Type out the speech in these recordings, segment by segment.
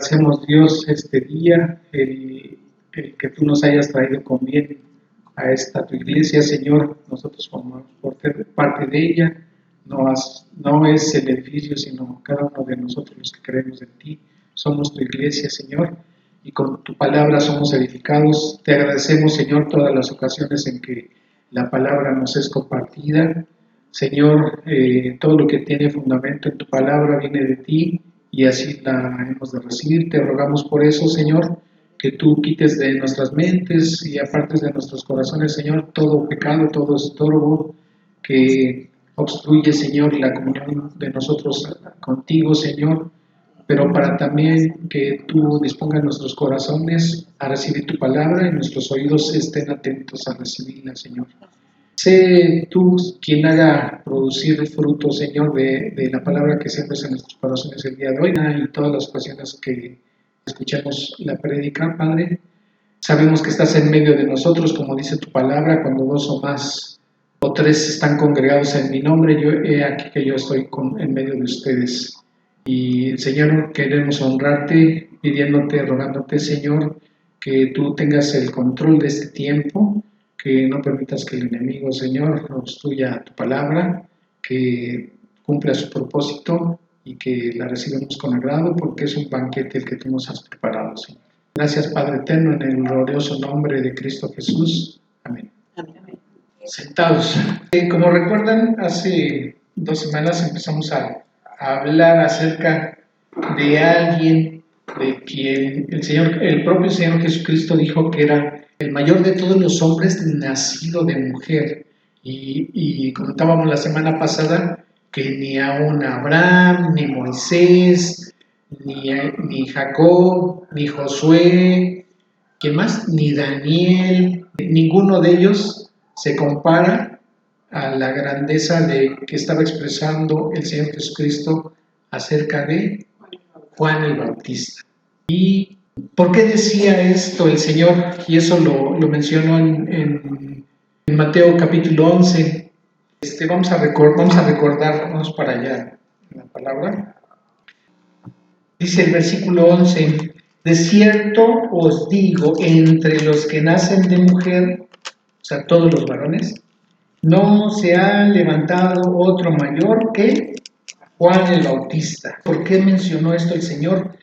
agradecemos, Dios, este día, el que tú nos hayas traído con bien a esta tu iglesia, Señor. Nosotros formamos parte de ella. No es el edificio, sino cada uno de nosotros los que creemos en ti. Somos tu iglesia, Señor, y con tu palabra somos edificados. Te agradecemos, Señor, todas las ocasiones en que la palabra nos es compartida. Señor, todo lo que tiene fundamento en tu palabra viene de ti y así la hemos de recibir. Te rogamos por eso, Señor, que tú quites de nuestras mentes y apartes de nuestros corazones, Señor, todo pecado, todo estorbo que obstruye, Señor, la comunión de nosotros contigo, Señor, pero para también que tú dispongas nuestros corazones a recibir tu palabra y nuestros oídos estén atentos a recibirla, Señor. Sé tú quien haga producir fruto, Señor, de la palabra que siembres en nuestros corazones el día de hoy y todas las ocasiones que escuchemos la prédica, Padre. Sabemos que estás en medio de nosotros, como dice tu palabra, cuando dos o más o tres están congregados en mi nombre, he aquí que yo estoy en medio de ustedes. Y, Señor, queremos honrarte, pidiéndote, rogándote, Señor, que tú tengas el control de este tiempo, que no permitas que el enemigo, Señor, obstruya tu palabra, que cumpla su propósito y que la recibamos con agrado, porque es un banquete el que tú nos has preparado, Señor. Gracias, Padre eterno, en el glorioso nombre de Cristo Jesús. Amén. Amén. Sentados. Como recuerdan, hace 2 semanas empezamos a hablar acerca de alguien de quien el propio Señor Jesucristo dijo que era el mayor de todos los hombres nacido de mujer. Y comentábamos la semana pasada que ni aún Abraham, ni Moisés, ni Jacob, ni Josué, ¿quién más? Ni Daniel, ninguno de ellos se compara a la grandeza que estaba expresando el Señor Jesucristo acerca de Juan el Bautista. ¿Y por qué decía esto el Señor? Y eso lo mencionó en Mateo capítulo 11. Vamos a recordar, vamos para allá en la palabra. Dice el versículo 11, de cierto os digo, entre los que nacen de mujer, o sea, todos los varones, no se ha levantado otro mayor que Juan el Bautista. ¿Por qué mencionó esto el Señor?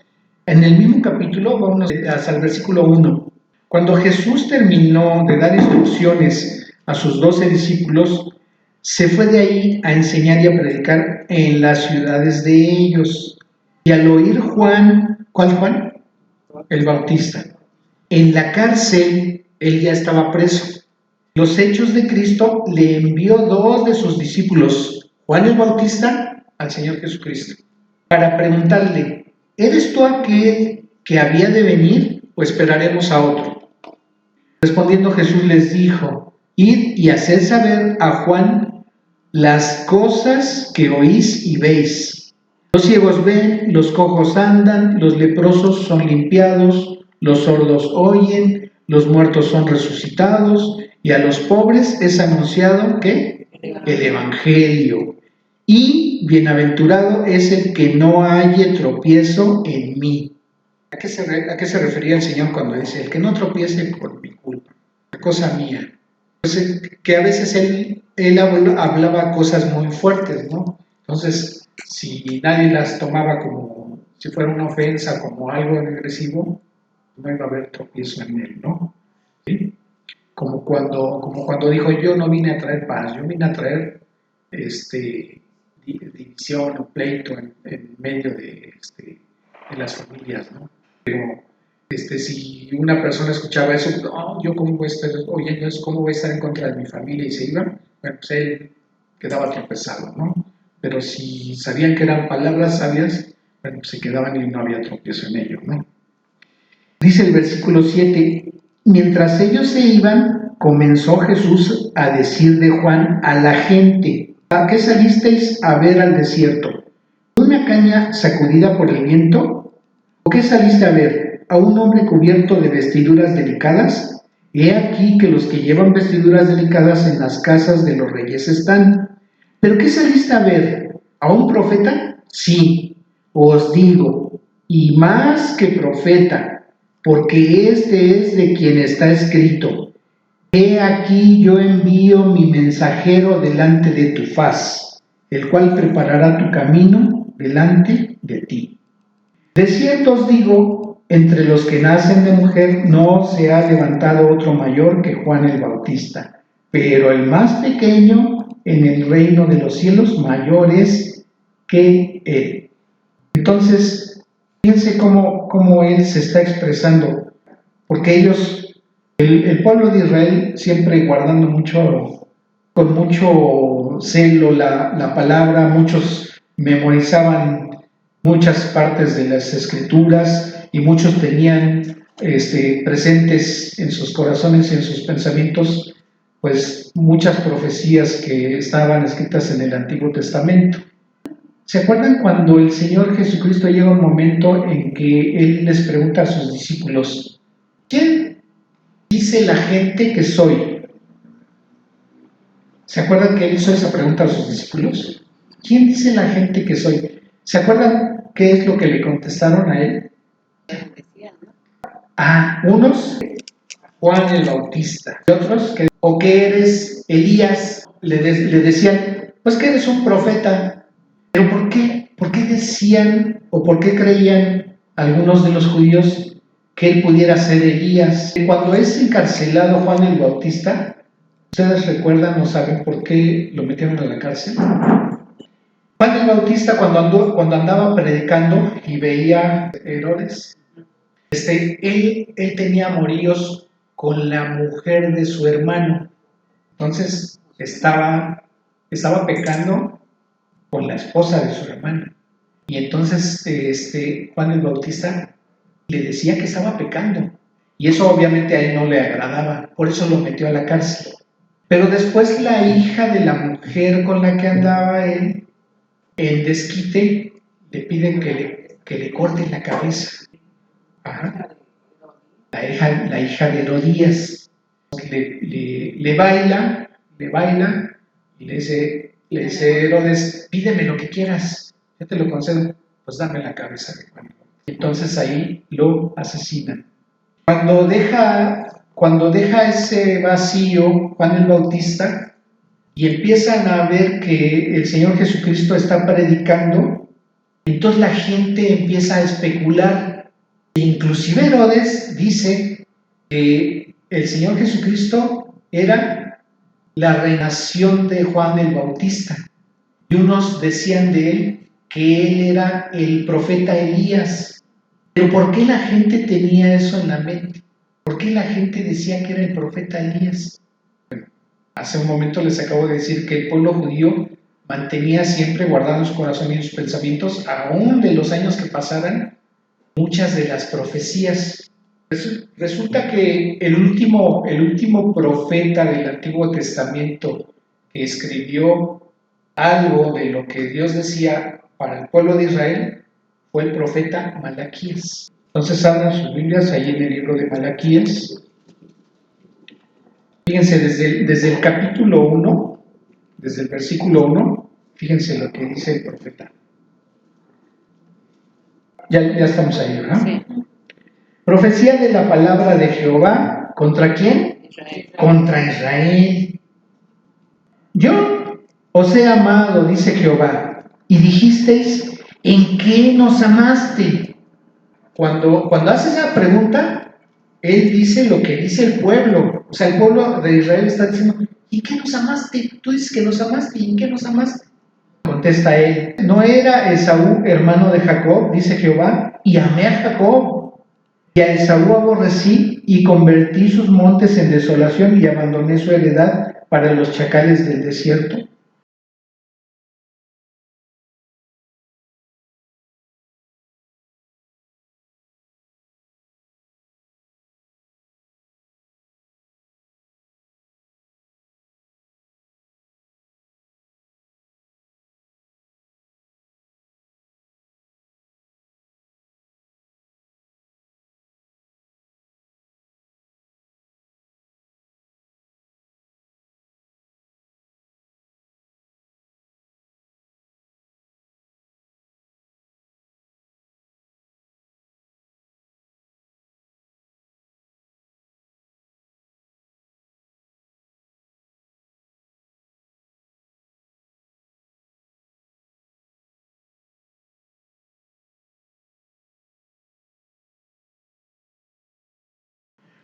En el mismo capítulo, vamos hasta el versículo 1. Cuando Jesús terminó de dar instrucciones a sus 12 discípulos, se fue de ahí a enseñar y a predicar en las ciudades de ellos. Y al oír Juan, ¿cuál Juan? El Bautista. En la cárcel, él ya estaba preso. Los Hechos de Cristo le envió 2 de sus discípulos, Juan el Bautista, al Señor Jesucristo, para preguntarle, ¿eres tú aquel que había de venir o esperaremos a otro? Respondiendo Jesús les dijo, id y haced saber a Juan las cosas que oís y veis. Los ciegos ven, los cojos andan, los leprosos son limpiados, los sordos oyen, los muertos son resucitados, y a los pobres es anunciado ¿qué? El Evangelio. Y bienaventurado es el que no halle tropiezo en mí. ¿A qué se refería el Señor cuando dice, el que no tropiece por mi culpa? La cosa mía. Pues que a veces él hablaba cosas muy fuertes, ¿no? Entonces, si nadie las tomaba como si fuera una ofensa, como algo agresivo, no iba a haber tropiezo en él, ¿no? ¿Sí? Como cuando dijo, yo no vine a traer paz, yo vine a traer división o pleito en medio de las familias, ¿no? Pero si una persona escuchaba eso, oh, yo cómo voy a estar oyendo eso, cómo voy a estar en contra de mi familia y se iba, bueno, pues él quedaba tropezado, ¿no? Pero si sabían que eran palabras sabias, bueno, pues se quedaban y no había tropiezo en ello, ¿no? Dice el versículo 7, mientras ellos se iban, comenzó Jesús a decir de Juan a la gente, ¿a qué salisteis a ver al desierto? ¿Una caña sacudida por el viento? ¿O qué saliste a ver? ¿A un hombre cubierto de vestiduras delicadas? He aquí que los que llevan vestiduras delicadas en las casas de los reyes están. ¿Pero qué saliste a ver? ¿A un profeta? Sí, os digo, y más que profeta, porque este es de quien está escrito: He aquí yo envío mi mensajero delante de tu faz, el cual preparará tu camino delante de ti. De cierto os digo, entre los que nacen de mujer no se ha levantado otro mayor que Juan el Bautista, pero el más pequeño en el reino de los cielos mayor es que él. Entonces, fíjense cómo él se está expresando, porque ellos, el pueblo de Israel, siempre guardando mucho, con mucho celo la palabra, muchos memorizaban muchas partes de las escrituras y muchos tenían presentes en sus corazones y en sus pensamientos, pues muchas profecías que estaban escritas en el Antiguo Testamento. ¿Se acuerdan cuando el Señor Jesucristo llega un momento en que Él les pregunta a sus discípulos: ¿quién dice la gente que soy? ¿Se acuerdan que Él hizo esa pregunta a sus discípulos? ¿Quién dice la gente que soy? ¿Se acuerdan qué es lo que le contestaron a Él? Unos, Juan el Bautista, y otros, o que eres Elías, le decían, pues que eres un profeta. Pero ¿por qué? ¿Por qué decían o por qué creían algunos de los judíos que él pudiera ser Elías? Cuando es encarcelado Juan el Bautista, ¿ustedes recuerdan o saben por qué lo metieron a la cárcel? Juan el Bautista, cuando andaba predicando y veía a Herodes, él tenía amoríos con la mujer de su hermano. Entonces estaba pecando con la esposa de su hermano. Y entonces Juan el Bautista le decía que estaba pecando. Y eso obviamente a él no le agradaba, por eso lo metió a la cárcel. Pero después la hija de la mujer con la que andaba él, en desquite, le piden que le corten la cabeza. Ajá. La hija de Herodías le baila y le dice Herodes: pídeme lo que quieras, yo te lo concedo, pues dame la cabeza de Juan. Entonces ahí lo asesinan. Cuando deja ese vacío Juan el Bautista y empiezan a ver que el Señor Jesucristo está predicando, entonces la gente empieza a especular. Inclusive Herodes dice que el Señor Jesucristo era la reencarnación de Juan el Bautista. Y unos decían de él que él era el profeta Elías. Pero ¿por qué la gente tenía eso en la mente? ¿Por qué la gente decía que era el profeta Elías? Hace un momento les acabo de decir que el pueblo judío mantenía siempre guardados en su corazón y en sus pensamientos, aún de los años que pasaran, muchas de las profecías. Resulta que el último profeta del Antiguo Testamento que escribió algo de lo que Dios decía para el pueblo de Israel fue el profeta Malaquías. Entonces abran sus Biblias ahí en el libro de Malaquías. Fíjense, desde el capítulo 1, desde el versículo 1, fíjense lo que dice el profeta. Ya estamos ahí, ¿verdad? Sí. Profecía de la palabra de Jehová, ¿contra quién? Israel. Contra Israel. Yo os he amado, dice Jehová, y dijisteis: ¿en qué nos amaste? Cuando hace esa pregunta, él dice lo que dice el pueblo. O sea, el pueblo de Israel está diciendo: ¿en qué nos amaste? Tú dices que nos amaste, ¿y en qué nos amaste? Contesta él: ¿no era Esaú hermano de Jacob? Dice Jehová, y amé a Jacob, y a Esaú aborrecí, y convertí sus montes en desolación, y abandoné su heredad para los chacales del desierto.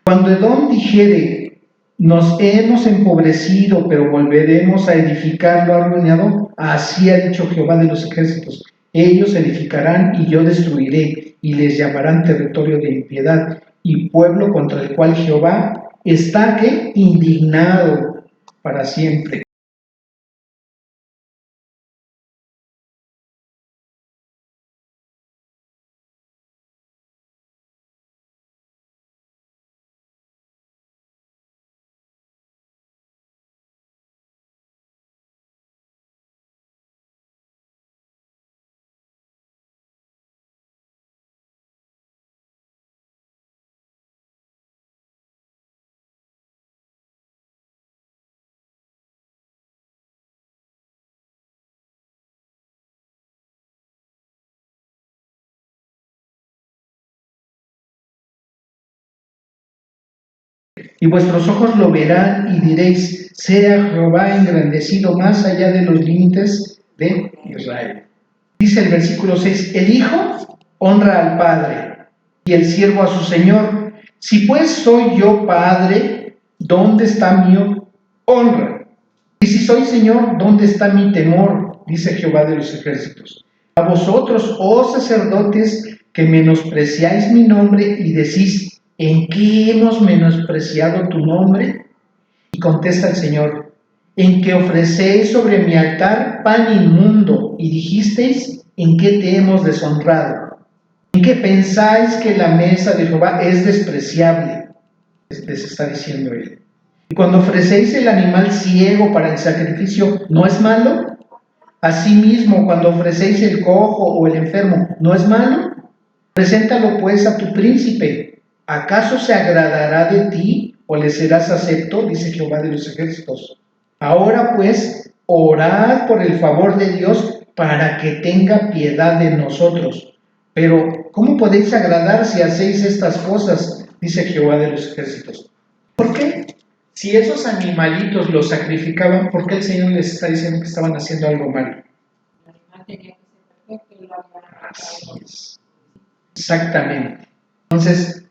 Cuando Edom dijere, nos hemos empobrecido, pero volveremos a edificar lo arruinado, así ha dicho Jehová de los ejércitos. Ellos edificarán y yo destruiré, y les llamarán territorio de impiedad, y pueblo contra el cual Jehová está ¿qué? Indignado para siempre. Y vuestros ojos lo verán y diréis, sea Jehová engrandecido más allá de los límites de Israel. Dice el versículo 6, el hijo honra al padre y el siervo a su señor. Si pues soy yo padre, ¿dónde está mi honra? Y si soy señor, ¿dónde está mi temor? Dice Jehová de los ejércitos. A vosotros, oh sacerdotes, que menospreciáis mi nombre y decís, ¿en qué hemos menospreciado tu nombre? Y contesta el Señor, en que ofrecéis sobre mi altar pan inmundo, y dijisteis, ¿en qué te hemos deshonrado? ¿En qué pensáis que la mesa de Jehová es despreciable? Les está diciendo él. Y cuando ofrecéis el animal ciego para el sacrificio, ¿no es malo? Asimismo, cuando ofrecéis el cojo o el enfermo, ¿no es malo? Preséntalo pues a tu príncipe. ¿Acaso se agradará de ti o le serás acepto? Dice Jehová de los ejércitos. Ahora pues, orad por el favor de Dios para que tenga piedad de nosotros. Pero, ¿cómo podéis agradar si hacéis estas cosas? Dice Jehová de los ejércitos. ¿Por qué? Si esos animalitos los sacrificaban, ¿por qué el Señor les está diciendo que estaban haciendo algo malo? Así es. Exactamente. Entonces,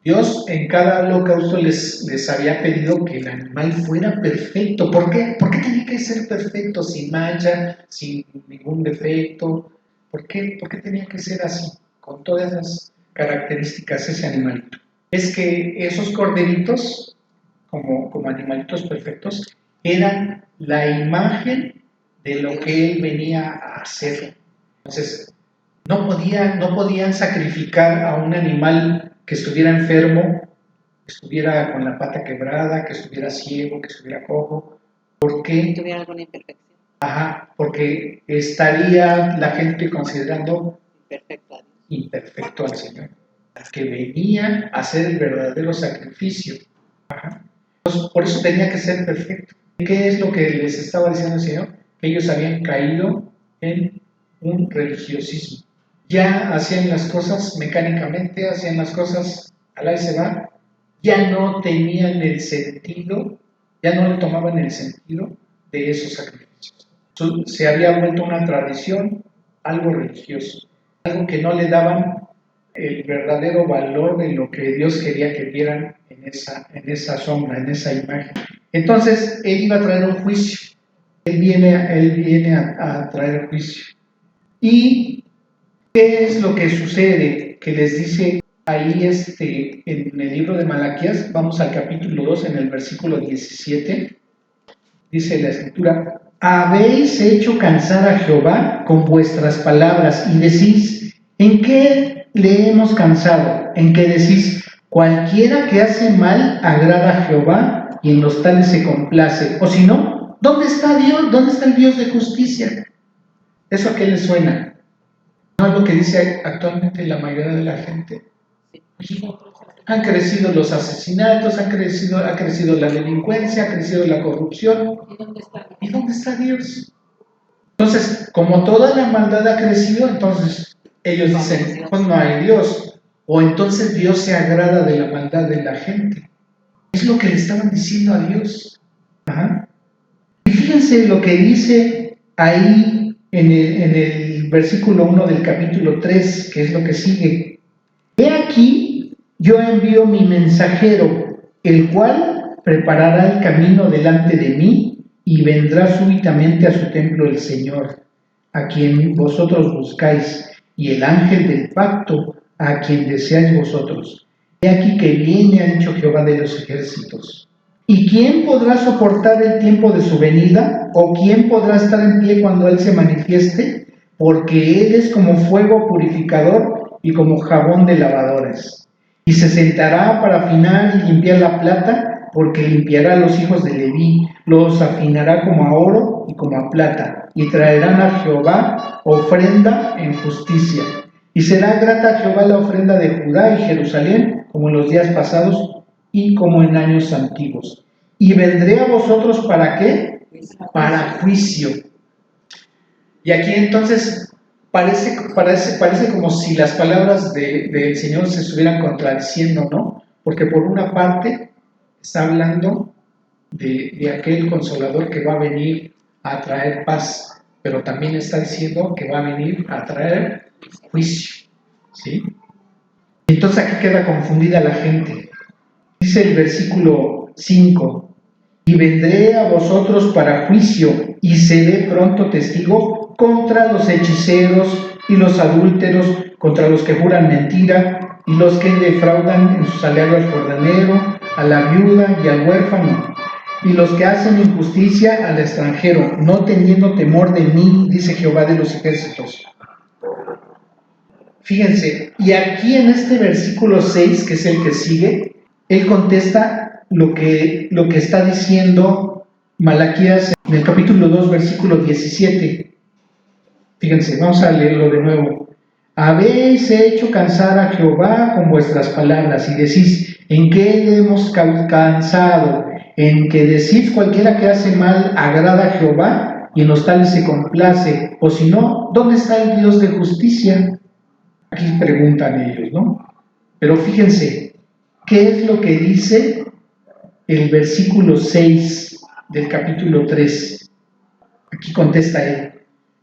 Dios en cada holocausto les había pedido que el animal fuera perfecto. ¿Por qué? ¿Por qué tenía que ser perfecto, sin mancha, sin ningún defecto? ¿Por qué tenía que ser así, con todas las características ese animalito? Es que esos corderitos, como animalitos perfectos, eran la imagen de lo que Él venía a hacer. Entonces, no podían sacrificar a un animal que estuviera enfermo, que estuviera con la pata quebrada, que estuviera ciego, que estuviera cojo. ¿Por qué? Que tuviera alguna imperfección. Porque estaría la gente considerando imperfecto al Señor, que venía a hacer el verdadero sacrificio. Entonces, por eso tenía que ser perfecto. ¿Qué es lo que les estaba diciendo el Señor? Que ellos habían caído en un religiosismo. Ya hacían las cosas mecánicamente, hacían las cosas al ahí se va, ya no tenían el sentido, ya no le tomaban el sentido de esos sacrificios. Se había vuelto una tradición, algo religioso, algo que no le daban el verdadero valor de lo que Dios quería que vieran en esa sombra, en esa imagen. Entonces, Él iba a traer un juicio. Él viene a traer juicio. ¿Y qué es lo que sucede? Que les dice ahí en el libro de Malaquías, vamos al capítulo 2, en el versículo 17, dice la escritura, habéis hecho cansar a Jehová con vuestras palabras y decís, ¿en qué le hemos cansado? En que decís, cualquiera que hace mal agrada a Jehová y en los tales se complace. O si no, ¿dónde está Dios? ¿Dónde está el Dios de justicia? ¿Eso a qué le suena? ¿No es lo que dice actualmente la mayoría de la gente? Han crecido los asesinatos, ha crecido la delincuencia, ha crecido la corrupción. ¿Y dónde está Dios? Entonces, como toda la maldad ha crecido, entonces ellos dicen, pues no hay Dios. O entonces Dios se agrada de la maldad de la gente. Es lo que le estaban diciendo a Dios. Ajá. Y fíjense lo que dice ahí en el versículo 1 del capítulo 3, que es lo que sigue. He aquí, yo envío mi mensajero, el cual preparará el camino delante de mí y vendrá súbitamente a su templo el Señor, a quien vosotros buscáis, y el ángel del pacto, a quien deseáis vosotros. He aquí que viene, ha dicho Jehová de los ejércitos. ¿Y quién podrá soportar el tiempo de su venida? ¿O quién podrá estar en pie cuando Él se manifieste? Porque Él es como fuego purificador y como jabón de lavadores. Y se sentará para afinar y limpiar la plata, porque limpiará a los hijos de Leví, los afinará como a oro y como a plata, y traerán a Jehová ofrenda en justicia. Y será grata a Jehová la ofrenda de Judá y Jerusalén, como en los días pasados y como en años antiguos. Y vendré a vosotros, ¿para qué? Para juicio. Y aquí entonces parece como si las palabras del Señor se estuvieran contradiciendo, ¿no? Porque por una parte está hablando de aquel consolador que va a venir a traer paz, pero también está diciendo que va a venir a traer juicio, ¿sí? Entonces aquí queda confundida la gente. Dice el versículo 5, y vendré a vosotros para juicio, y seré pronto testigo contra los hechiceros y los adúlteros, contra los que juran mentira, y los que defraudan en su salario al jornalero, a la viuda y al huérfano, y los que hacen injusticia al extranjero, no teniendo temor de mí, dice Jehová de los ejércitos. Fíjense, y aquí en este versículo 6, que es el que sigue, él contesta lo que está diciendo Malaquías en el capítulo 2, versículo 17. Fíjense, vamos a leerlo de nuevo. Habéis hecho cansar a Jehová con vuestras palabras y decís, ¿en qué le hemos cansado? En que decís, cualquiera que hace mal agrada a Jehová y en los tales se complace, o si no, ¿dónde está el Dios de justicia? Aquí preguntan ellos, ¿no? Pero fíjense, ¿qué es lo que dice el versículo 6 del capítulo 3? Aquí contesta él,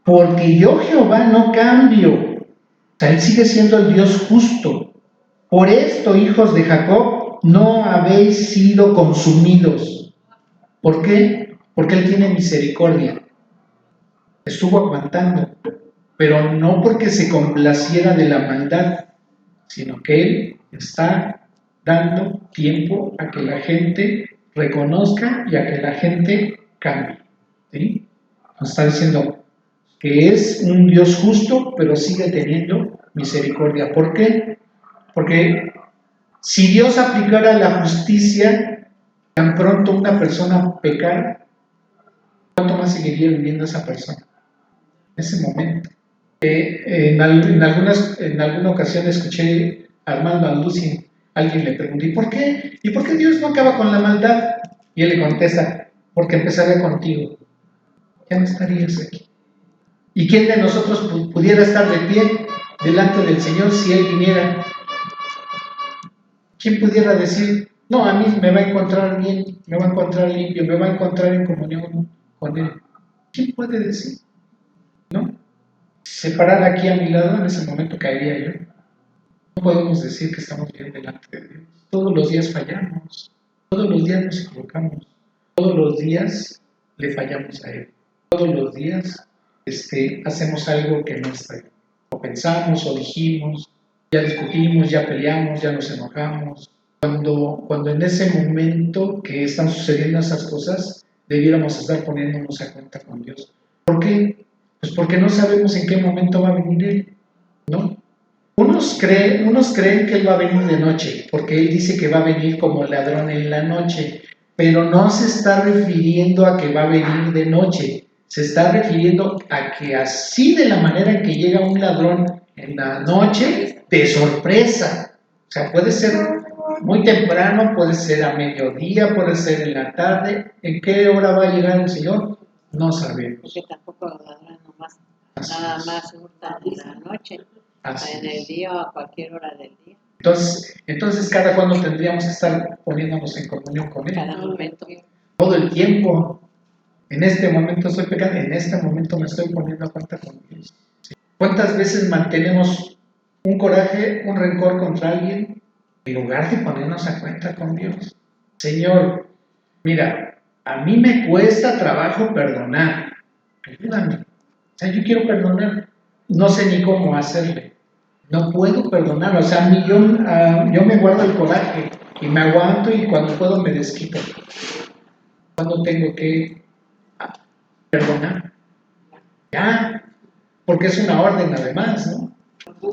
porque yo Jehová no cambio. O sea, él sigue siendo el Dios justo. Por esto, hijos de Jacob, no habéis sido consumidos. ¿Por qué? Porque él tiene misericordia. Estuvo aguantando, pero no porque se complaciera de la maldad, sino que él está dando tiempo a que la gente reconozca y a que la gente cambie, ¿sí? Nos está diciendo que es un Dios justo, pero sigue teniendo misericordia. ¿Por qué? Porque si Dios aplicara la justicia tan pronto una persona pecara, ¿cuánto más seguiría viviendo esa persona? En ese momento. En alguna ocasión escuché a Armando Anducci, alguien le preguntó, ¿y por qué Dios no acaba con la maldad? Y él le contesta, porque empezaría contigo, ya no estarías aquí. ¿Y quién de nosotros pudiera estar de pie delante del Señor si Él viniera? ¿Quién pudiera decir, no, a mí me va a encontrar bien, me va a encontrar limpio, me va a encontrar en comunión con Él? ¿Quién puede decir? ¿No? Si se parara aquí a mi lado, en ese momento caería yo. No podemos decir que estamos bien delante de Dios. Todos los días fallamos, todos los días nos equivocamos, todos los días le fallamos a Él, todos los días hacemos algo que no está bien. O pensamos, o dijimos, ya discutimos, ya peleamos, ya nos enojamos. Cuando en ese momento que están sucediendo esas cosas, debiéramos estar poniéndonos a cuenta con Dios. ¿Por qué? Pues porque no sabemos en qué momento va a venir Él, ¿no? Unos creen que Él va a venir de noche, porque Él dice que va a venir como ladrón en la noche, pero no se está refiriendo a que va a venir de noche, se está refiriendo a que así de la manera en que llega un ladrón en la noche, de sorpresa. O sea, puede ser muy temprano, puede ser a mediodía, puede ser en la tarde. ¿En qué hora va a llegar el Señor? No sabemos. Porque tampoco los ladrones nada más hurtan en la noche, en el día o a cualquier hora del día. Entonces cada cuando tendríamos que estar poniéndonos en comunión con Él. Cada momento. Todo el tiempo. En este momento estoy pecando, en este momento me estoy poniendo a cuenta con Dios. ¿Cuántas veces mantenemos un coraje, un rencor contra alguien en lugar de ponernos a cuenta con Dios. Señor, mira, a mí me cuesta trabajo perdonar. Ayúdame. O sea, yo quiero perdonar. No sé ni cómo hacerle. No puedo perdonar. O sea, a mí yo me guardo el coraje y me aguanto y cuando puedo me desquito. Cuando tengo que perdonar. Ya. Porque es una orden además, ¿no?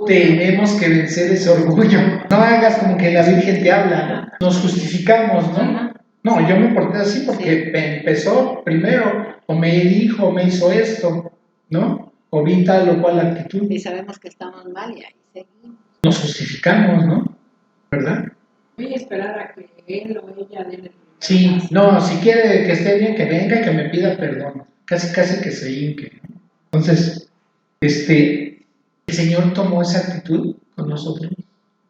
Tenemos que vencer ese orgullo. No hagas como que la Virgen te habla, ¿no? Nos justificamos, ¿no? No, yo me porté así porque empezó primero, o me dijo, o me hizo esto, ¿no? O vi tal o cual actitud. Y sabemos que estamos mal y ahí seguimos. Nos justificamos, ¿no? ¿Verdad? Voy a esperar a que él o ella den el primer Sí, paso. no, si quiere que esté bien, que venga y que me pida perdón. Casi que se hinque, ¿no? Entonces, el Señor tomó esa actitud con nosotros,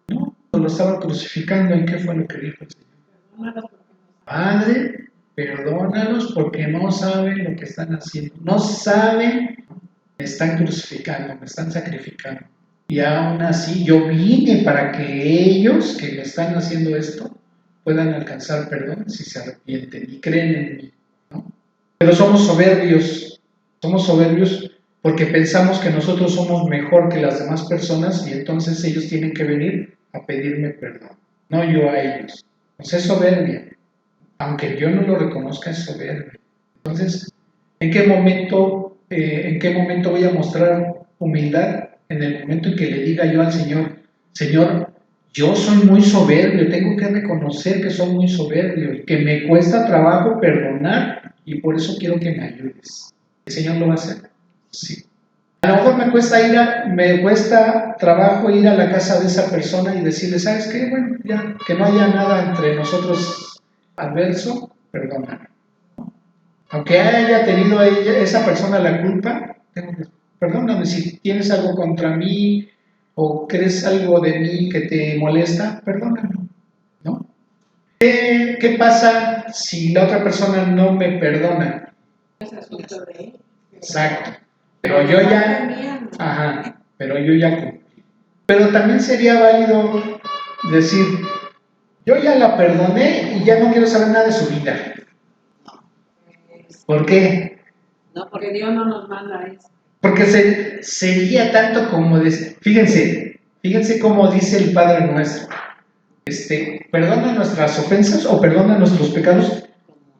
¿no? Lo estaba crucificando, ¿y qué fue lo que dijo el Señor? Perdónalos porque no Padre, perdónalos porque no saben lo que están haciendo. No saben, me están crucificando, me están sacrificando. Y aún así, yo vine para que ellos que me están haciendo esto puedan alcanzar perdón si se arrepienten y creen en mí, ¿no? Pero somos soberbios porque pensamos que nosotros somos mejor que las demás personas y entonces ellos tienen que venir a pedirme perdón, no yo a ellos. Pues es soberbia, aunque yo no lo reconozca, es soberbia. Entonces, ¿en qué momento voy a mostrar humildad? En el momento en que le diga yo al Señor, Señor, yo soy muy soberbio, tengo que reconocer que soy muy soberbio y que me cuesta trabajo perdonar y por eso quiero que me ayudes. ¿El Señor lo va a hacer? Sí. A lo mejor me cuesta trabajo ir a la casa de esa persona y decirle, ¿sabes qué? Bueno, ya, que no haya nada entre nosotros adverso, perdóname. Aunque haya tenido esa persona la culpa, perdóname si tienes algo contra mí o crees algo de mí que te molesta, perdóname, ¿no? ¿Qué pasa si la otra persona no me perdona? es asunto de él. Exacto. Pero yo ya cumplí. Pero también sería válido decir, yo ya la perdoné y ya no quiero saber nada de su vida. ¿Por qué? No, Porque Dios no nos manda eso. Porque sería tanto como decir, fíjense cómo dice el Padre Nuestro. Perdona nuestras ofensas o perdona nuestros pecados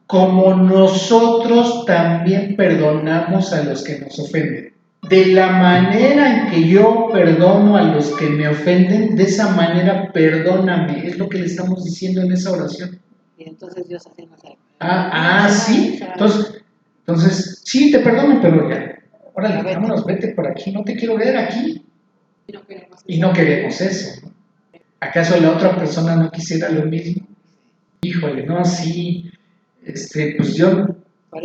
como nosotros también perdonamos a los que nos ofenden. De la manera en que yo perdono a los que me ofenden, de esa manera perdóname. Es lo que le estamos diciendo en esa oración. Y entonces Dios así nos Sí. Entonces, sí, te perdono, pero ya. Órale, vámonos, vete por aquí. No te quiero ver aquí. Y no queremos eso, ¿no? ¿Acaso la otra persona no quisiera lo mismo? Híjole, no, sí. Pues yo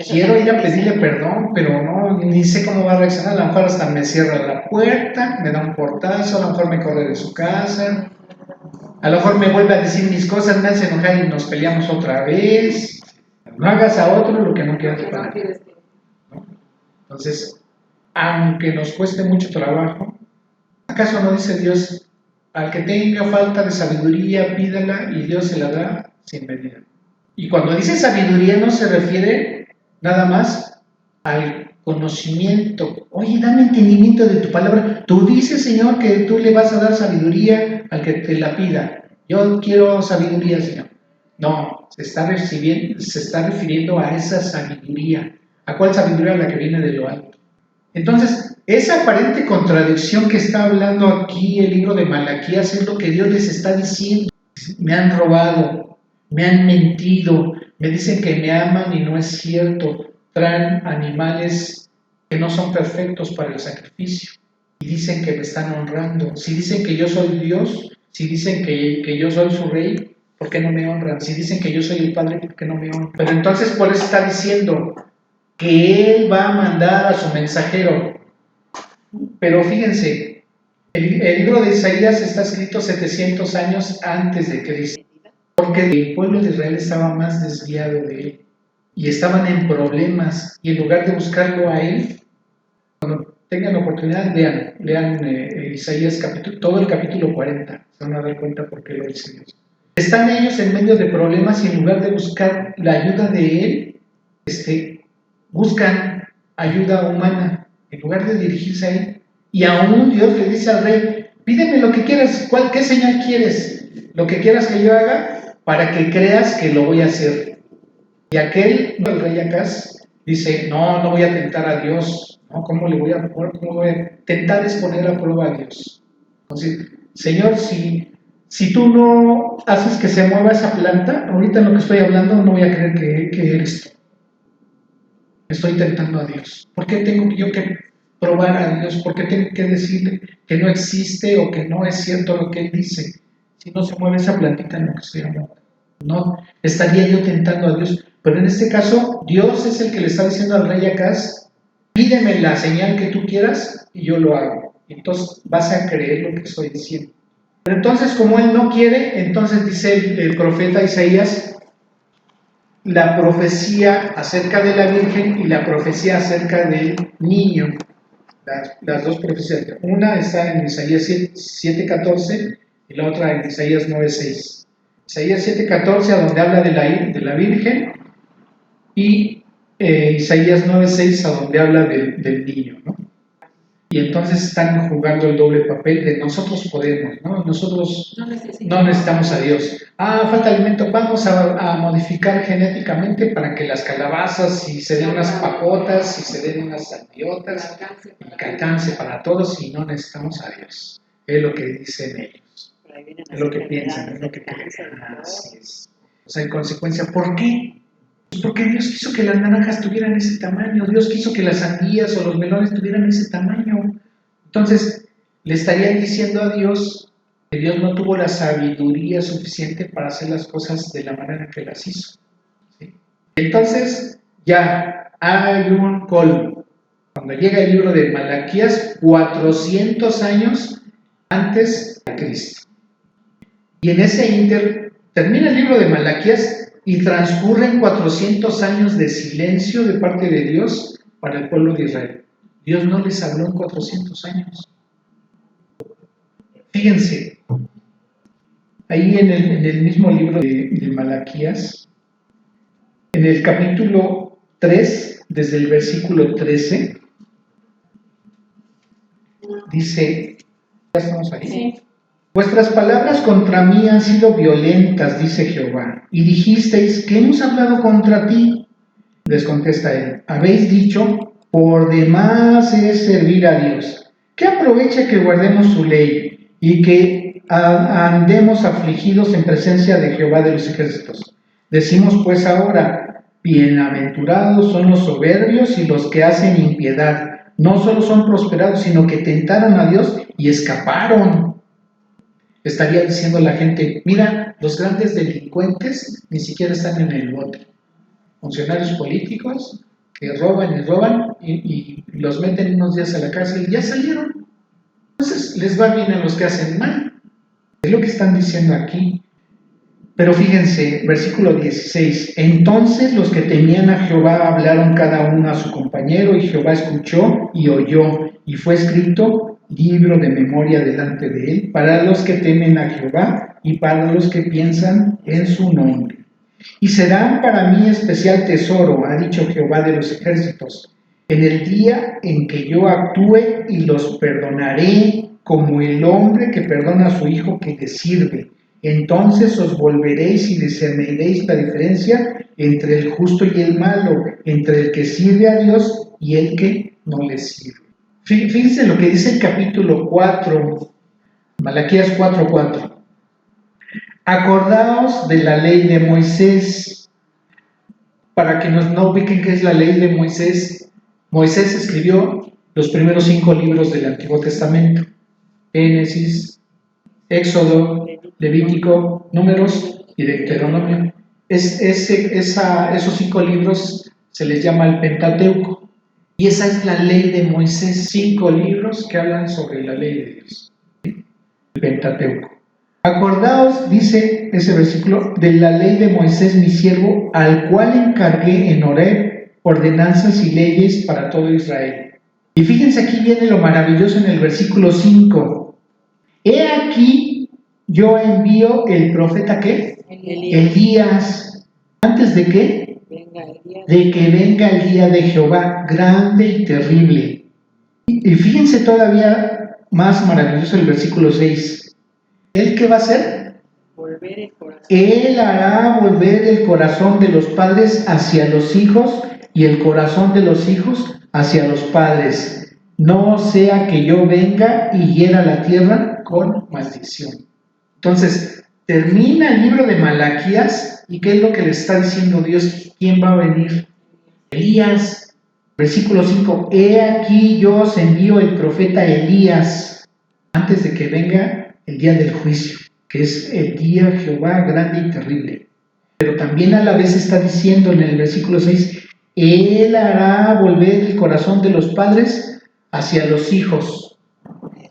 quiero ir a pedirle perdón, pero no, ni sé cómo va a reaccionar. A lo mejor hasta me cierra la puerta, me da un portazo, a lo mejor me corre de su casa, a lo mejor me vuelve a decir mis cosas, me hace enojar y nos peleamos otra vez. No hagas a otro lo que no quieras para ti, ¿no? Entonces, aunque nos cueste mucho trabajo, ¿acaso no dice Dios, al que tenga falta de sabiduría, pídala y Dios se la da sin medida? Y cuando dice sabiduría no se refiere nada más al conocimiento. Oye, dame entendimiento de tu palabra. Tú dices, Señor, que tú le vas a dar sabiduría al que te la pida. Yo quiero sabiduría, Señor. No, se está refiriendo a esa sabiduría. ¿A cuál sabiduría? La que viene de lo alto. Entonces, esa aparente contradicción que está hablando aquí el libro de Malaquías es lo que Dios les está diciendo. Me han robado, me han mentido, me dicen que me aman y no es cierto, traen animales que no son perfectos para el sacrificio y dicen que me están honrando. Si dicen que yo soy Dios, si dicen que yo soy su rey, ¿por qué no me honran? Si dicen que yo soy el Padre, ¿por qué no me honran? Pero entonces por eso está diciendo que Él va a mandar a su mensajero. Pero fíjense, el libro de Isaías está escrito 700 años antes de Cristo. Porque el pueblo de Israel estaba más desviado de él y estaban en problemas y en lugar de buscarlo a él, tengan oportunidad, lean Isaías todo el capítulo 40, se van a dar cuenta por qué lo dice Dios. Están ellos en medio de problemas y en lugar de buscar la ayuda de Él, buscan ayuda humana, en lugar de dirigirse a Él. Y aún Dios le dice al rey, pídeme lo que quieras, ¿qué señal quieres? Lo que quieras que yo haga para que creas que lo voy a hacer. Y el rey Acaz, dice, no voy a tentar a Dios, ¿no? ¿Cómo voy a tentar es poner a prueba a Dios? Entonces, Señor, si tú no haces que se mueva esa planta, ahorita en lo que estoy hablando no voy a creer que eres tú. Estoy tentando a Dios. ¿Por qué tengo yo que probar a Dios? ¿Por qué tengo que decirle que no existe o que no es cierto lo que Él dice? Si no se mueve esa plantita en lo que estoy hablando. No, estaría yo tentando a Dios. Pero en este caso, Dios es el que le está diciendo al rey Acaz, pídeme la señal que tú quieras y yo lo hago. Entonces vas a creer lo que estoy diciendo. Pero entonces, como él no quiere, entonces dice el profeta Isaías, la profecía acerca de la Virgen y la profecía acerca del niño. Las dos profecías. Una está en Isaías 7:14 y la otra en Isaías 9:6. Isaías 7:14, a donde habla de la Virgen, y Isaías 9:6, a donde habla del niño, ¿no? Y entonces están jugando el doble papel de nosotros podemos, ¿no? Nosotros no necesitamos a Dios. Falta alimento, vamos a modificar genéticamente para que las calabazas, si se den unas papotas, si se den unas sandiotas, que alcance para todos y no necesitamos a Dios. Es lo que dicen ellos. Es lo que piensan, es lo que creen. Así es. O sea, en consecuencia, ¿por qué? Pues porque Dios quiso que las naranjas tuvieran ese tamaño, Dios quiso que las sandías o los melones tuvieran ese tamaño. Entonces, le estarían diciendo a Dios que Dios no tuvo la sabiduría suficiente para hacer las cosas de la manera que las hizo. ¿Sí? Entonces, ya hay un colmo. Cuando llega el libro de Malaquías, 400 años antes de Cristo. Y en ese ínter, termina el libro de Malaquías y transcurren 400 años de silencio de parte de Dios para el pueblo de Israel. Dios no les habló en 400 años. Fíjense, ahí en el mismo libro de Malaquías, en el capítulo 3, desde el versículo 13, dice, ¿ya estamos ahí? Sí. Vuestras palabras contra mí han sido violentas, dice Jehová, y dijisteis, ¿qué hemos hablado contra ti? Les contesta él, habéis dicho, por demás es servir a Dios. ¿Qué aprovecha que guardemos su ley y que andemos afligidos en presencia de Jehová de los ejércitos? Decimos pues ahora, bienaventurados son los soberbios y los que hacen impiedad. No solo son prosperados, sino que tentaron a Dios y escaparon. Estaría diciendo la gente, mira, los grandes delincuentes ni siquiera están en el bote. Funcionarios políticos que roban y los meten unos días a la cárcel y ya salieron. Entonces les va bien a los que hacen mal. Es lo que están diciendo aquí. Pero fíjense, versículo 16. Entonces los que temían a Jehová hablaron cada uno a su compañero y Jehová escuchó y oyó y fue escrito libro de memoria delante de él para los que temen a Jehová y para los que piensan en su nombre. Y serán para mí especial tesoro, ha dicho Jehová de los ejércitos, en el día en que yo actúe y los perdonaré como el hombre que perdona a su hijo que le sirve. Entonces os volveréis y discerniréis la diferencia entre el justo y el malo, entre el que sirve a Dios y el que no le sirve. Fíjense lo que dice el capítulo 4, Malaquías 4:4. Acordaos de la ley de Moisés. Para que no ubiquen qué es la ley de Moisés, Moisés escribió los primeros 5 libros del Antiguo Testamento: Génesis, Éxodo, Levítico, Números y Deuteronomio. Esos 5 libros se les llama el Pentateuco. Y esa es la ley de Moisés, 5 libros que hablan sobre la ley de Dios. El Pentateuco. Acordaos, dice ese versículo, de la ley de Moisés mi siervo, al cual encargué en Horeb ordenanzas y leyes para todo Israel. Y fíjense, aquí viene lo maravilloso en el versículo 5. He aquí, yo envío el profeta, ¿qué? Elías. ¿Antes de qué? Venga el día De que venga el día de Jehová, grande y terrible. Y fíjense todavía más maravilloso el versículo 6. ¿Él qué va a hacer? volver el corazón. Él hará volver el corazón de los padres hacia los hijos y el corazón de los hijos hacia los padres. No sea que yo venga y hiera la tierra con maldición. Entonces, termina el libro de Malaquías y ¿qué es lo que le está diciendo Dios? ¿Quién va a venir? Elías. Versículo 5. He aquí yo os envío el profeta Elías antes de que venga el día del juicio, que es el día de Jehová grande y terrible. Pero también a la vez está diciendo en el versículo 6, Él hará volver el corazón de los padres hacia los hijos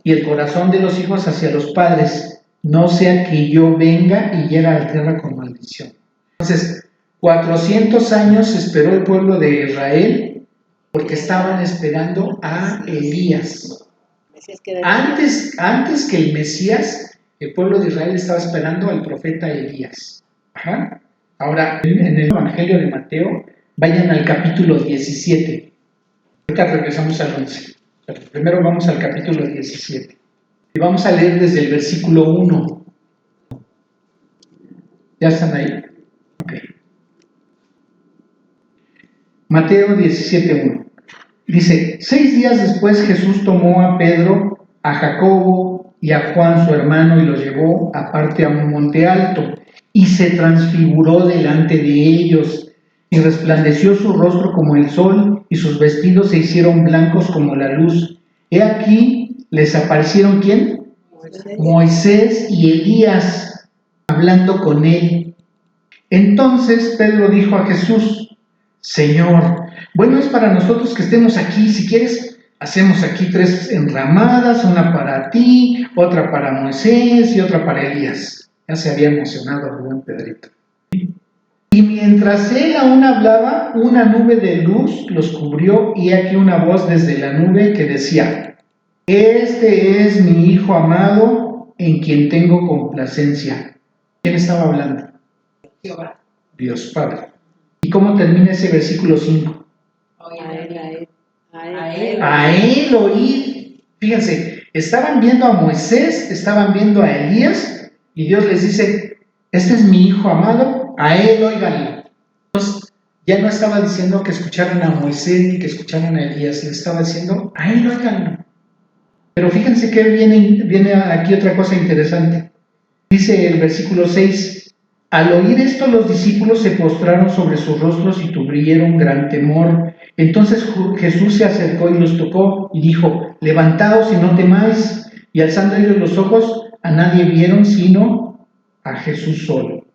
y el corazón de los hijos hacia los padres, no sea que yo venga y hiera la tierra con maldición. Entonces, 400 años esperó el pueblo de Israel porque estaban esperando a Elías. Antes que el Mesías, el pueblo de Israel estaba esperando al profeta Elías. Ajá. Ahora, en el Evangelio de Mateo, vayan al capítulo 17. Ahorita regresamos al 11. Pero primero vamos al capítulo 17. Y vamos a leer desde el versículo 1. ¿Ya están ahí? Ok. Mateo 17:1. Dice, 6 días después Jesús tomó a Pedro, a Jacobo y a Juan su hermano y los llevó aparte a un monte alto y se transfiguró delante de ellos y resplandeció su rostro como el sol y sus vestidos se hicieron blancos como la luz. He aquí les aparecieron ¿quién? Moisés y Elías hablando con él. Entonces Pedro dijo a Jesús, Señor, bueno es para nosotros que estemos aquí, si quieres hacemos aquí 3 enramadas, una para ti, otra para Moisés y otra para Elías. Ya se había emocionado el buen Pedrito. Y mientras él aún hablaba, una nube de luz los cubrió y aquí una voz desde la nube que decía, este es mi Hijo amado en quien tengo complacencia. ¿Quién estaba hablando? Jehová. Dios Padre. ¿Y cómo termina ese versículo 5? A él oír. Fíjense, estaban viendo a Moisés, estaban viendo a Elías y Dios les dice, este es mi Hijo amado, a él óiganlo. Entonces, ya no estaba diciendo que escucharan a Moisés ni que escucharan a Elías, le estaba diciendo, a él óiganlo. Pero fíjense que viene aquí otra cosa interesante. Dice el versículo 6, al oír esto los discípulos se postraron sobre sus rostros y tuvieron gran temor. Entonces Jesús se acercó y los tocó y dijo, levantaos y no temáis. Y alzando ellos los ojos, a nadie vieron sino a Jesús solo.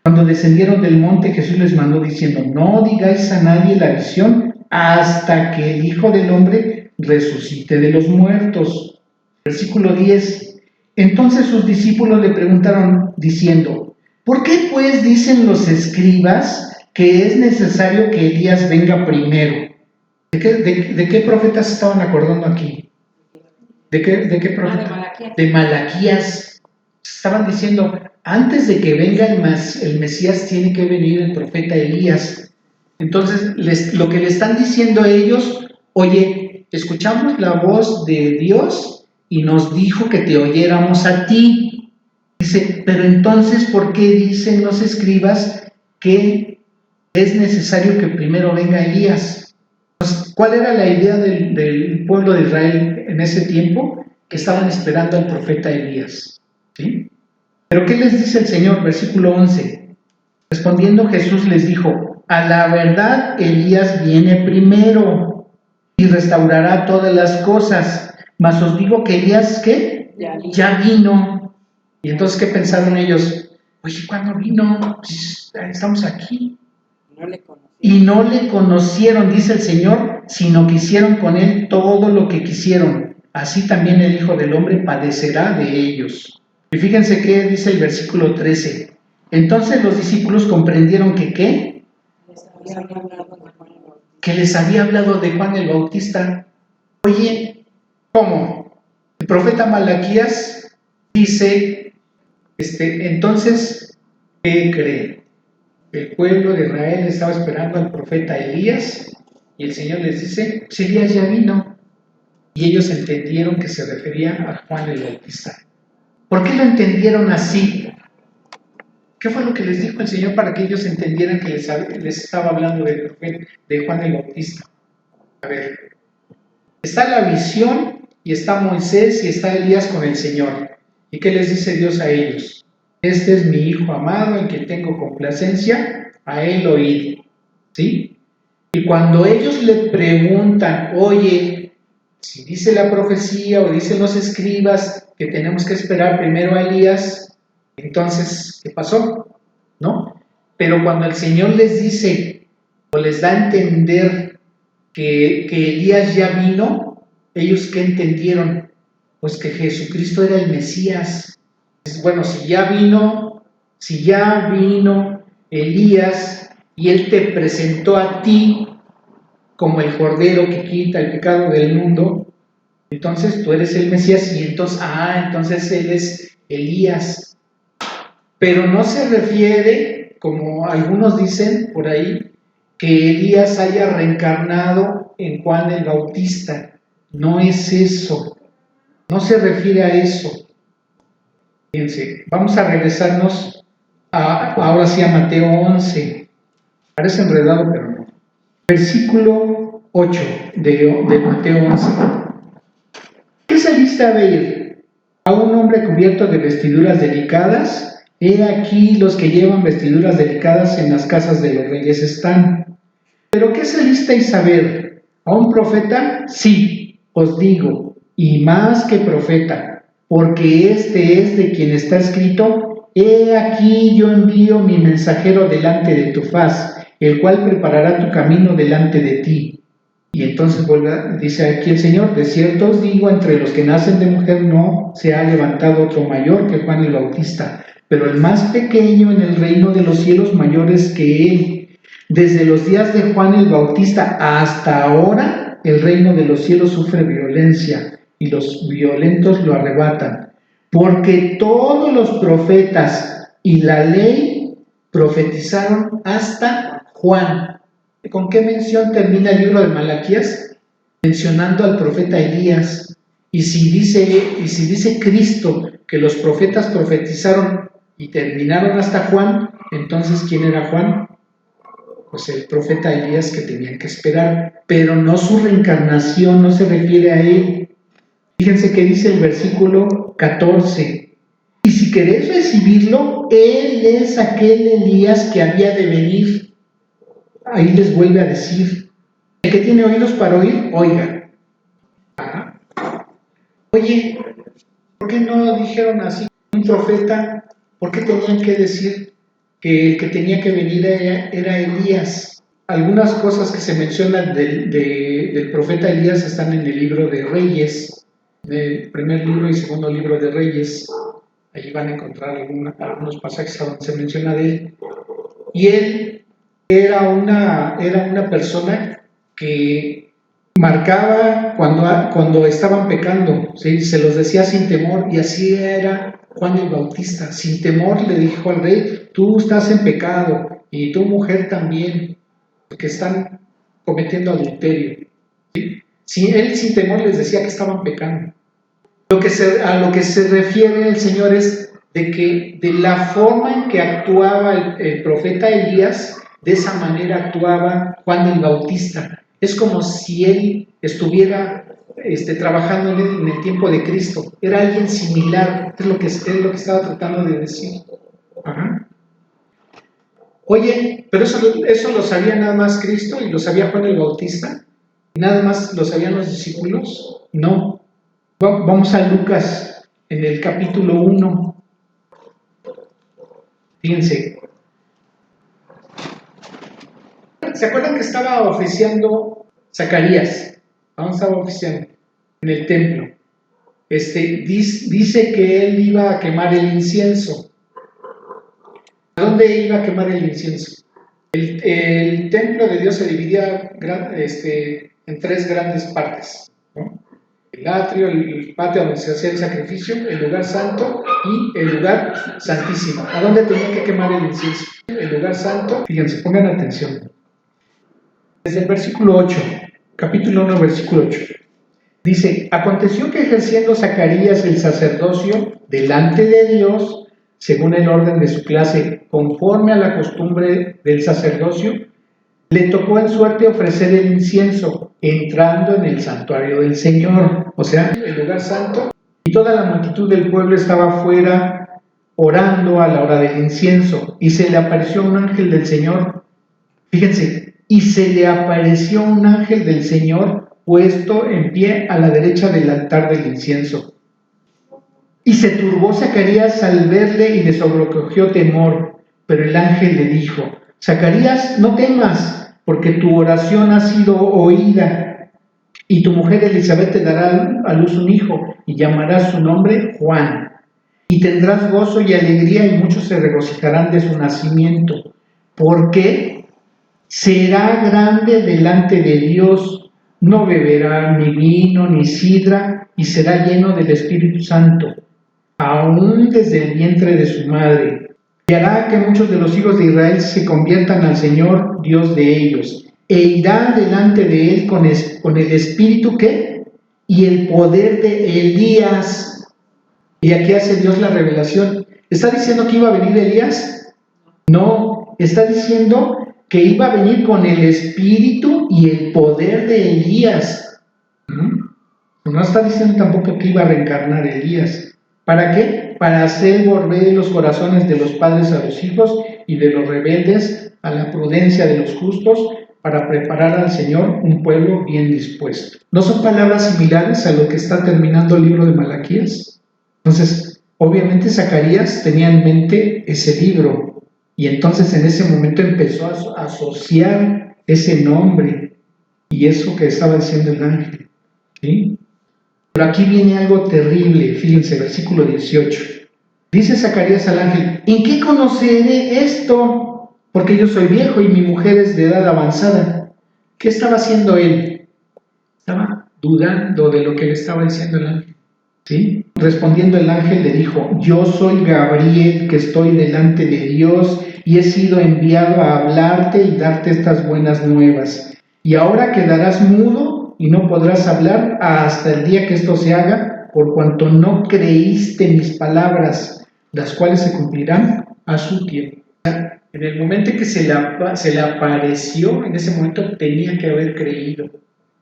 Cuando descendieron del monte, Jesús les mandó diciendo, no digáis a nadie la visión hasta que el Hijo del Hombre resucite de los muertos. Versículo 10. Entonces sus discípulos le preguntaron diciendo, ¿por qué pues dicen los escribas que es necesario que Elías venga primero? ¿De qué profetas estaban acordando aquí? ¿De qué profeta? De Malaquías. De Malaquías. Estaban diciendo, antes de que venga el Mesías tiene que venir el profeta Elías. Entonces, lo que le están diciendo a ellos, oye, escuchamos la voz de Dios y nos dijo que te oyéramos a ti. Dice, pero entonces, ¿por qué dicen los escribas que es necesario que primero venga Elías? Entonces, ¿cuál era la idea del pueblo de Israel en ese tiempo? Que estaban esperando al profeta Elías. ¿Sí? Pero ¿qué les dice el Señor? Versículo 11. Respondiendo Jesús les dijo, a la verdad Elías viene primero y restaurará todas las cosas, mas os digo que Elías, ¿qué? Ya vino. Y entonces, ¿qué pensaron ellos? Oye, ¿cuándo vino? Pues, estamos aquí. Y no le conocieron, dice el Señor, sino que hicieron con él todo lo que quisieron. Así también el Hijo del Hombre padecerá de ellos. Y fíjense qué dice el versículo 13. Entonces los discípulos comprendieron que ¿qué? Que les había hablado de Juan el Bautista. Oye, ¿cómo? El profeta Malaquías dice, entonces, ¿qué creen? El pueblo de Israel estaba esperando al profeta Elías y el Señor les dice, pues Elías ya vino. Y ellos entendieron que se refería a Juan el Bautista. ¿Por qué lo entendieron así? ¿Qué fue lo que les dijo el Señor para que ellos entendieran que les estaba hablando de Juan el Bautista? A ver, está la visión y está Moisés y está Elías con el Señor. ¿Y qué les dice Dios a ellos? Este es mi Hijo amado en quien tengo complacencia, a él oíd. ¿Sí? Y cuando ellos le preguntan, oye, si dice la profecía o dicen los escribas que tenemos que esperar primero a Elías, entonces, ¿qué pasó? ¿No? Pero cuando el Señor les dice o les da a entender que Elías ya vino, ¿ellos qué entendieron? Pues que Jesucristo era el Mesías. Bueno, si ya vino Elías y él te presentó a ti como el Cordero que quita el pecado del mundo, entonces tú eres el Mesías y entonces él es Elías. Pero no se refiere, como algunos dicen por ahí, que Elías haya reencarnado en Juan el Bautista. No es eso, no se refiere a eso. Fíjense, vamos a regresarnos ahora sí a Mateo 11. Parece enredado, pero no. Versículo 8 de Mateo 11. ¿Qué saliste a ver? ¿A un hombre cubierto de vestiduras delicadas? He aquí los que llevan vestiduras delicadas en las casas de los reyes están. ¿Pero qué salisteis a ver? ¿A un profeta? Sí, os digo, y más que profeta, porque este es de quien está escrito, he aquí yo envío mi mensajero delante de tu faz, el cual preparará tu camino delante de ti. Y entonces dice aquí el Señor, de cierto os digo, entre los que nacen de mujer no se ha levantado otro mayor que Juan el Bautista, pero el más pequeño en el reino de los cielos mayores que él. Desde los días de Juan el Bautista hasta ahora, el reino de los cielos sufre violencia y los violentos lo arrebatan, porque todos los profetas y la ley profetizaron hasta Juan. ¿Con qué mención termina el libro de Malaquías? Mencionando al profeta Elías. Y si dice Cristo que los profetas profetizaron y terminaron hasta Juan, entonces ¿quién era Juan? Pues el profeta Elías que tenían que esperar, pero no su reencarnación, no se refiere a él. Fíjense que dice el versículo 14. Y si queréis recibirlo, él es aquel Elías que había de venir. Ahí les vuelve a decir, el que tiene oídos para oír, oiga. Oye, ¿por qué no dijeron así? Un profeta, ¿por qué tenían que decir que el que tenía que venir era Elías? Algunas cosas que se mencionan del profeta Elías están en el libro de Reyes, en el primer libro y segundo libro de Reyes. Allí van a encontrar algunos pasajes donde se menciona de él. Y él era una persona que marcaba cuando estaban pecando, ¿sí? Se los decía sin temor, y así era Juan el Bautista. Sin temor le dijo al rey, tú estás en pecado y tu mujer también, porque están cometiendo adulterio. ¿Sí? Él sin temor les decía que estaban pecando. A lo que se refiere el Señor es de que de la forma en que actuaba el profeta Elías, de esa manera actuaba Juan el Bautista. Es como si él estuviera trabajando en el tiempo de Cristo. Era alguien similar, es lo que estaba tratando de decir. Ajá. Oye, pero eso lo sabía nada más Cristo y lo sabía Juan el Bautista. ¿Nada más lo sabían los discípulos? No. Vamos a Lucas, en el capítulo 1. Fíjense. ¿Se acuerdan que estaba oficiando Zacarías? ¿Dónde estaba oficiando? En el templo. Dice que él iba a quemar el incienso. ¿A dónde iba a quemar el incienso? El templo de Dios se dividía en tres grandes partes. ¿no? El atrio, el patio donde se hacía el sacrificio, el lugar santo y el lugar santísimo. ¿A dónde tenía que quemar el incienso? El lugar santo, fíjense, pongan atención. Desde el versículo 8, capítulo 1, versículo 8. Dice, aconteció que ejerciendo Zacarías el sacerdocio delante de Dios, según el orden de su clase, conforme a la costumbre del sacerdocio, le tocó en suerte ofrecer el incienso, entrando en el santuario del Señor, o sea, el lugar santo, y toda la multitud del pueblo estaba afuera orando a la hora del incienso, y se le apareció un ángel del Señor, fíjense, y se le apareció un ángel del Señor puesto en pie a la derecha del altar del incienso. Y se turbó Zacarías al verle y le sobrecogió temor, pero el ángel le dijo, Zacarías, no temas, porque tu oración ha sido oída, y tu mujer Elizabeth te dará a luz un hijo, y llamarás su nombre Juan, y tendrás gozo y alegría, y muchos se regocijarán de su nacimiento, porque será grande delante de Dios, no beberá ni vino ni sidra, y será lleno del Espíritu Santo, aún desde el vientre de su madre, y hará que muchos de los hijos de Israel se conviertan al Señor, Dios de ellos, e irá delante de él con el Espíritu, ¿qué? Y el poder de Elías. Y aquí hace Dios la revelación. ¿Está diciendo que iba a venir Elías? No, está diciendo que iba a venir con el espíritu y el poder de Elías. No está diciendo tampoco que iba a reencarnar Elías. ¿Para qué? Para hacer volver los corazones de los padres a los hijos y de los rebeldes a la prudencia de los justos, para preparar al Señor un pueblo bien dispuesto. ¿No son palabras similares a lo que está terminando el libro de Malaquías? Entonces, obviamente Zacarías tenía en mente ese libro, y entonces en ese momento empezó a asociar ese nombre y eso que estaba diciendo el ángel, ¿sí? Pero aquí viene algo terrible, fíjense, versículo 18. Dice Zacarías al ángel, ¿en qué conoceré esto? Porque yo soy viejo y mi mujer es de edad avanzada. ¿Qué estaba haciendo él? Estaba dudando de lo que le estaba diciendo el ángel, ¿sí? Respondiendo el ángel le dijo, yo soy Gabriel, que estoy delante de Dios y he sido enviado a hablarte y darte estas buenas nuevas. Y ahora quedarás mudo y no podrás hablar hasta el día que esto se haga, por cuanto no creíste mis palabras, las cuales se cumplirán a su tiempo. En el momento en que se le apareció, en ese momento tenía que haber creído,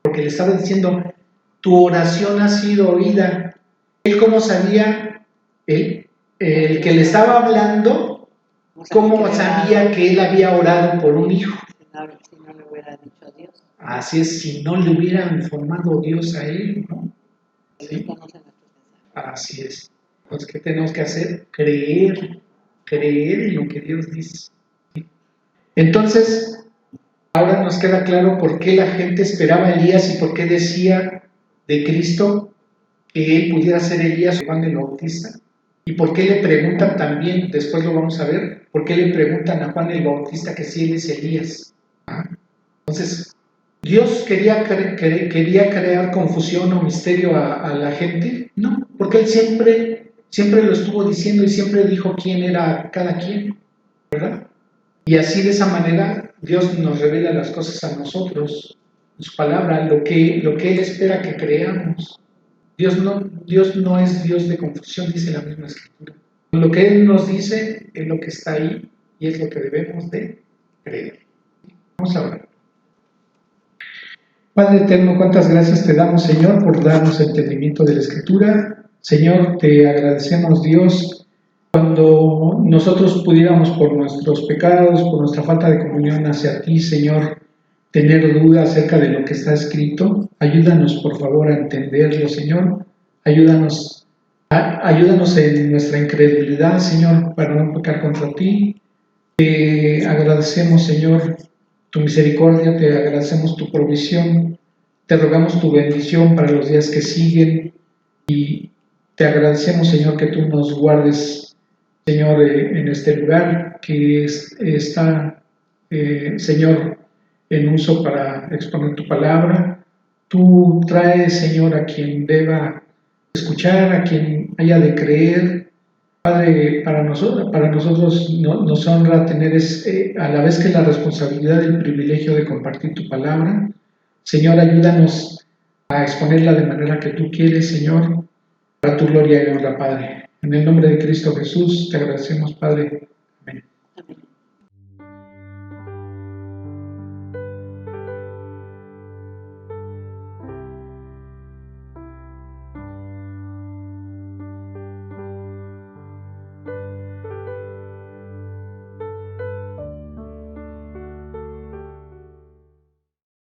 porque le estaba diciendo, tu oración ha sido oída. Él, ¿cómo sabía? El que le estaba hablando, ¿cómo sabía que él había orado por un hijo? Si no le hubiera dicho a Dios. Así es, si no le hubiera informado Dios a él, ¿no? ¿Sí? Así es. Entonces, ¿qué tenemos que hacer? Creer en lo que Dios dice. Entonces, ahora nos queda claro por qué la gente esperaba a Elías y por qué decía de Cristo que él pudiera ser Elías o Juan el Bautista. Y por qué le preguntan también, después lo vamos a ver, por qué le preguntan a Juan el Bautista que si él es Elías. Entonces, ¿Dios quería crear confusión o misterio a la gente? No, porque Él siempre lo estuvo diciendo y siempre dijo quién era cada quien, ¿verdad? Y así de esa manera Dios nos revela las cosas a nosotros, su palabra, lo que Él espera que creamos. Dios no es Dios de confusión, dice la misma Escritura. Lo que Él nos dice es lo que está ahí y es lo que debemos de creer. Vamos a orar. Padre eterno, cuántas gracias te damos, Señor, por darnos entendimiento de la Escritura. Señor, te agradecemos, Dios, cuando nosotros pudiéramos por nuestros pecados, por nuestra falta de comunión hacia ti, Señor, tener duda acerca de lo que está escrito. Ayúdanos, por favor, a entenderlo, Señor. Ayúdanos en nuestra incredulidad, Señor, para no pecar contra ti. Te agradecemos, Señor, tu misericordia, te agradecemos tu provisión, te rogamos tu bendición para los días que siguen y te agradecemos, Señor, que tú nos guardes, Señor, en este lugar que está, Señor, en uso para exponer tu palabra, Tú traes, Señor, a quien deba escuchar, a quien haya de creer. Padre, para nosotros nos honra tener a la vez que la responsabilidad y el privilegio de compartir tu palabra. Señor, ayúdanos a exponerla de manera que tú quieres, Señor, para tu gloria y honra, Padre. En el nombre de Cristo Jesús, te agradecemos, Padre,